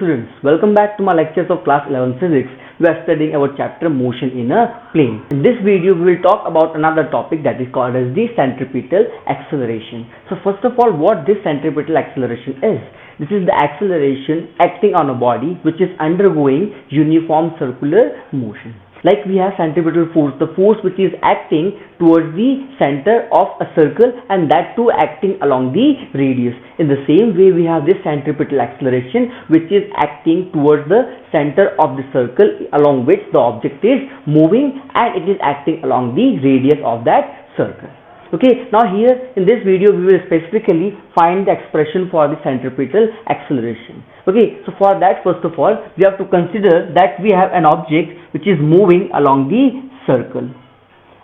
students, welcome back to my lectures of class 11 physics. We are studying our chapter motion in a plane. In this video we will talk about another topic that is called as the centripetal acceleration. So first of all, what this centripetal acceleration is? This is the acceleration acting on a body which is undergoing uniform circular motion. Like we have centripetal force, the force which is acting towards the center of a circle, and that too acting along the radius. In the same way, we have this centripetal acceleration which is acting towards the center of the circle along which the object is moving, and it is acting along the radius of that circle. Okay, now here in this video we will specifically find the expression for the centripetal acceleration. Okay, so for that, first of all, we have to consider that we have an object which is moving along the circle,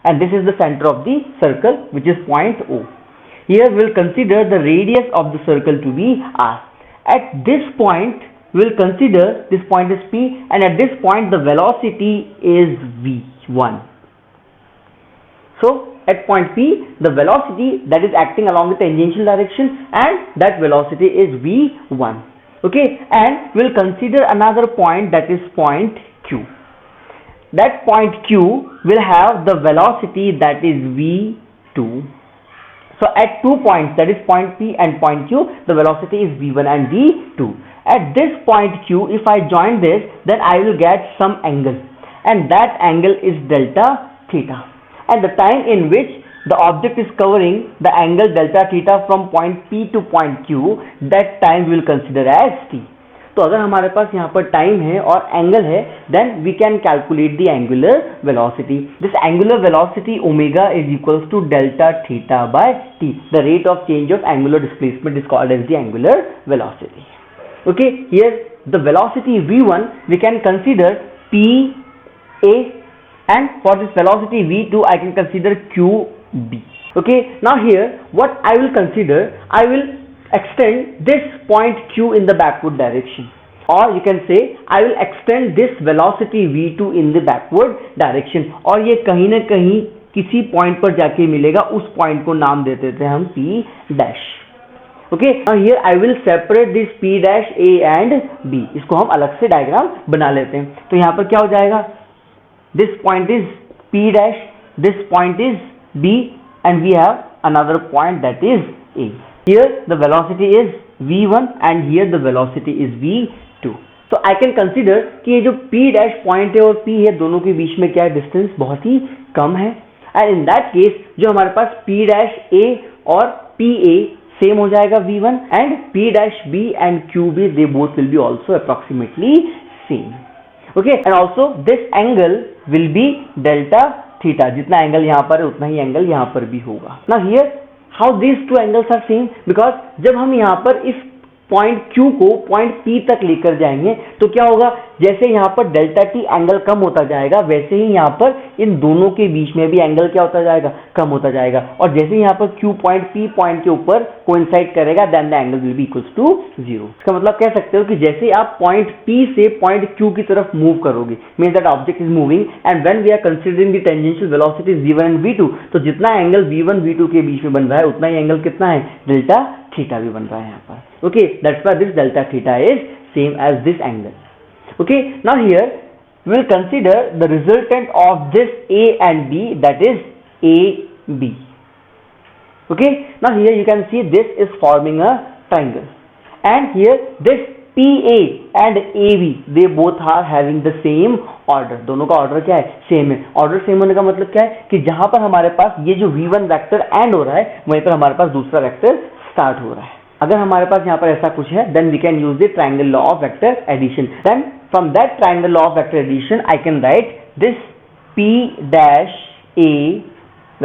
and this is the center of the circle, which is point O. Here we will consider the radius of the circle to be r. At this point we will consider this point is P, and at this point the velocity is v1. So at point P, the velocity that is acting along the tangential direction, and that velocity is v1. Okay, and we'll consider another point, that is point Q. That point Q will have the velocity that is v2. So at 2 points, that is point P and point Q, the velocity is v1 and v2. At this point Q, if I join this, then I will get some angle, and that angle is delta theta. At the time in which the object is covering the angle delta theta from point P to point Q, that time we will consider as t. तो अगर हमारे पास यहाँ पर time है और angle है, then we can calculate the angular velocity. This angular velocity omega is equals to delta theta by t. The rate of change of angular displacement is called as the angular velocity. Okay, here the velocity v1 we can consider p a, and for this velocity v2 I can consider qb. Okay, now here what I will consider, I will extend this point q in the backward direction, or you can say I will extend this velocity v2 in the backward direction, और ये कहीं ना कहीं किसी point पर जाके मिलेगा, उस पॉइंट को नाम दे देते हैं हम p dash. Okay, now here I will separate this p dash a and b. इसको हम अलग से डायग्राम बना लेते हैं. तो यहाँ पर क्या हो जाएगा, this point is p dash, this point is b, and we have another point that is a. Here the velocity is v1 and here the velocity is v2. So I can consider कि ये जो p dash point है और p है, दोनों के बीच में क्या है, डिस्टेंस बहुत ही कम है, and in that case जो हमारे पास p dash a और pa सेम हो जाएगा v1, and p dash b and qb they both will be also approximately same. Okay, and also this angle will be delta theta. जितना angle यहाँ पर है उतना ही एंगल यहाँ पर भी होगा. Now here how these two angles are same, because जब हम यहाँ पर इस पॉइंट Q को पॉइंट P तक लेकर जाएंगे तो क्या होगा, जैसे यहाँ पर डेल्टा T एंगल कम होता जाएगा, वैसे ही यहाँ पर इन दोनों के बीच में भी एंगल क्या होता जाएगा, कम होता जाएगा, और जैसे यहाँ पर Q पॉइंट P पॉइंट के ऊपर कोइंसाइड करेगा, then the angle will be equals to 0. इसका मतलब कह सकते हो कि जैसे आप पॉइंट P से पॉइंट Q की तरफ मूव करोगे, means that object is moving, and when we are considering the tangential velocities v1 and v2, तो जितना एंगल v1 v2 के बीच में बन रहा है उतना ही एंगल कितना है, डेल्टा थीटा भी बन रहा है यहाँ पर. Okay, that's why this delta theta is same as this angle. Okay, now here we will consider the resultant of this a and b, that is ab. Okay, now here you can see this is forming a triangle, and here this PA and AB they both are having the same order. दोनों का order क्या है, same है. Order same होने का मतलब क्या है कि जहां पर हमारे पास ये जो v1 वेक्टर एंड हो रहा है, वहीं पर हमारे पास दूसरा वेक्टर स्टार्ट हो रहा है. अगर हमारे पास यहाँ पर ऐसा कुछ है, then we can use the triangle law of vector addition. Then from that triangle law of vector addition I can write this p dash a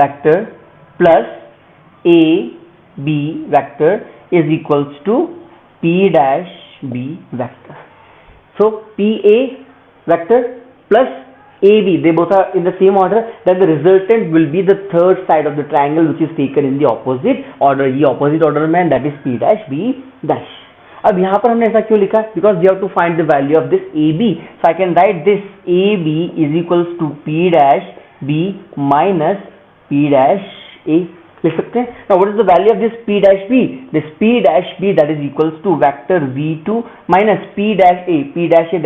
vector plus a b vector is equals to p dash b vector. So pa vector plus ab, they both are in the same order, then the resultant will be the third side of the triangle which is taken in the opposite order. ये opposite order में, that is p dash b dash. अब यहाँ पर हमने ऐसा क्यों लिखा, because we have to find the value of this ab. So I can write this ab is equals to p dash b minus p dash a. लिख सकते हैं. Now what is the value of this p dash b? This p dash b that is equals to vector v2 minus p dash a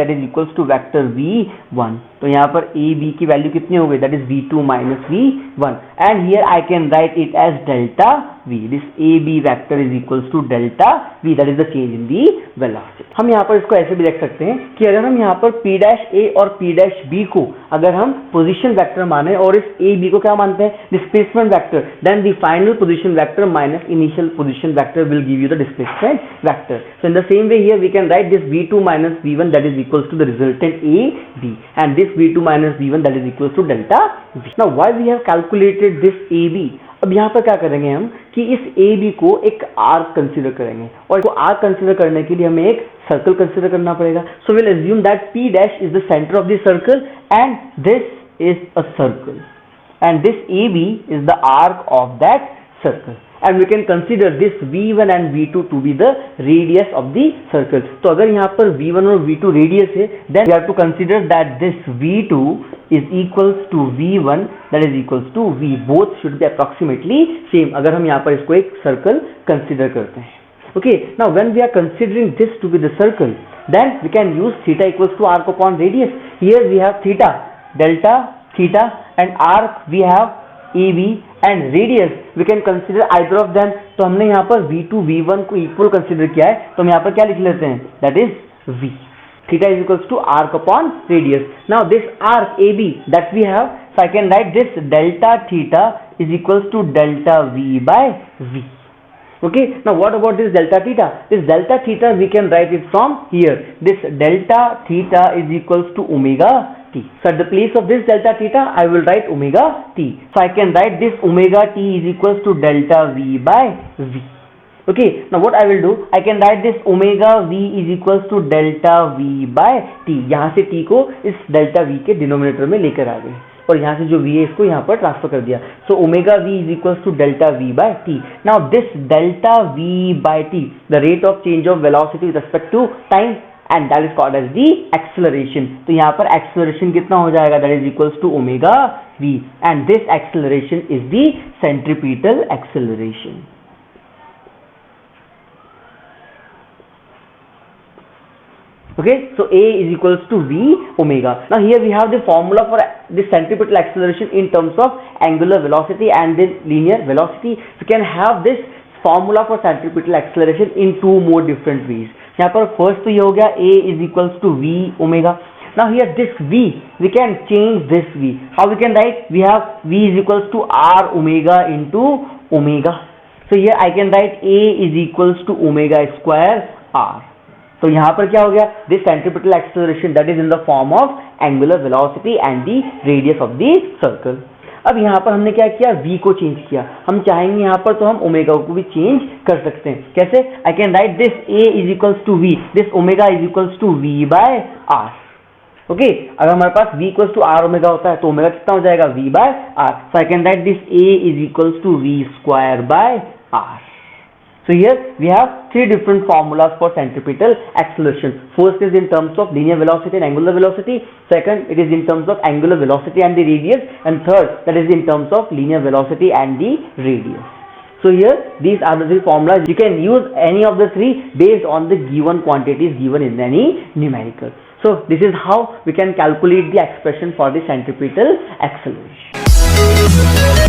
that is equals to vector v1. तो यहाँ पर a b की value कितनी हो गई? That is v2 minus v1, and here I can write it as delta v. This a b vector is equals to delta v, that is the change in the velocity. हम यहाँ पर इसको ऐसे भी देख सकते हैं कि अगर हम यहाँ पर p dash a और p dash b को अगर हम पोजीशन वेक्टर माने और इस a b को क्या मानते हैं? Displacement vector, then the final position vector minus initial position vector will give you the displacement vector. So in the same way here we can write this v2 minus v1 that is equals to the resultant a b, and this v2 minus v1 that is equals to delta v. Now why we have calculated this a b? अब यहाँ पर क्या करेंगे हम कि इस A B को एक आर्क कंसीडर करेंगे, और इसको आर्क कंसीडर करने के लिए हमें एक सर्कल कंसीडर करना पड़ेगा. So will assume that P dash is the centre of the circle and this is a circle and this AB is the arc of that circle, and we can consider this V1 and V2 to be the radius of the circle. तो अगर यहाँ पर V1 और V2 radius है, then we have to consider that this V2 is equals to V1 that is equals to V. Both should be approximately same. अगर हम यहाँ पर इसको एक circle consider करते हैं. Okay, now when we are considering this to be the circle, then we can use theta equals to arc upon radius. Here we have theta, delta, theta, and arc we have AB, and radius we can consider either of them. तो हमने यहाँ पर V2 V1 को equal consider किया है, तो हम यहाँ पर क्या लिख लेते हैं? That is V. Theta is equals to arc upon radius. Now this arc AB that we have, so I can write this delta theta is equals to delta V by V. Okay, now what about this delta theta? This delta theta we can write it from here. This delta theta is equals to omega t. So at the place of this delta theta I will write omega t. So I can write this omega t is equals to delta v by v. Okay, now what I will do, I can write this omega v is equals to delta v by t. यहाँ से t को इस delta v के denominator में लेकर आ गए, और यहाँ से जो v है इसको यहाँ पर ट्रांसफर कर दिया. So omega v is equals to delta v by t. Now this delta v by t, the rate of change of velocity with respect to time, and that is called as the acceleration. तो यहाँ पर acceleration कितना हो जाएगा? That is equals to omega v, and this acceleration is the centripetal acceleration. Okay, so A is equals to V omega. Now here we have the formula for the centripetal acceleration in terms of angular velocity and the linear velocity. We can have this formula for centripetal acceleration in two more different ways. यहाँ पर first तो ये हो गया A is equals to V omega. Now here this V, we can change this V. How we can write? We have V is equals to R omega into omega. So here I can write A is equals to omega square R. तो यहाँ पर क्या हो गया? This centripetal acceleration that is in the form of angular velocity and the radius of the circle. अब यहाँ पर हमने क्या किया? v को चेंज किया. हम चाहेंगे यहाँ पर तो हम ओमेगा को भी चेंज कर सकते हैं. कैसे? I can write this a is equals to v, this omega is equals to v by r. Okay, अगर हमारे पास v equals to r omega होता है तो ओमेगा कितना हो जाएगा? v by r. So I can write this a is equals to v square by r. So here we have three different formulas for centripetal acceleration. First is in terms of linear velocity and angular velocity. Second, it is in terms of angular velocity and the radius. And third, that is in terms of linear velocity and the radius. So here these are the three formulas. You can use any of the three based on the given quantities given in any numerical. So this is how we can calculate the expression for the centripetal acceleration.